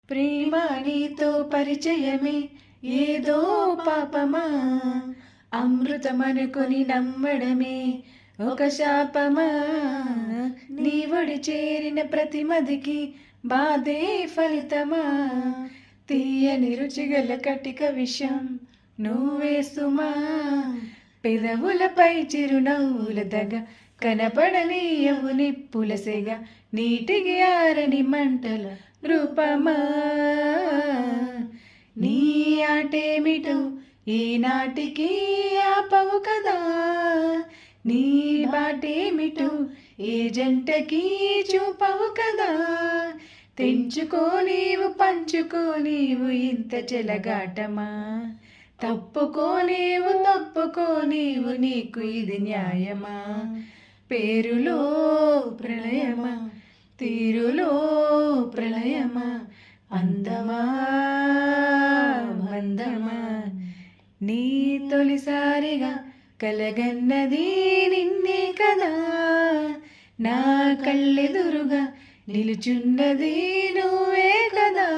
ప్రేమ నీతో పరిచయమే ఏదో పాపమా, అమృతమనుకొని నమ్మడమే ఒక శాపమా. నీ ఒడి చేరిన ప్రతి మదికి బాధే ఫలితమా, తీయని రుచిగల కటిక విషం నువ్వే సుమా. పెదవులపై చిరునవ్వుల దగ కనపడనీయవు నిప్పుల సెగ, నీటికి ఆరని మంటల రూపమా. నీ ఆటేమిటో ఈనాటికి ఆపవు కదా, నీ బాటేమిటో ఏ జంటకి చూపవు కదా. తెంచుకో నీవు పంచుకో నీవు ఇంత చెలగాటమా, తప్పుకో నీవు నీకు ఇది న్యాయమా. పేరులో ప్రళయమా తీరులో ప్రళయమా, అందమా మందమా. నీ తొలిసారిగా కలగన్నది నిన్నే కదా, నా కళ్ళెదురుగా నిలుచున్నది నువ్వే కదా.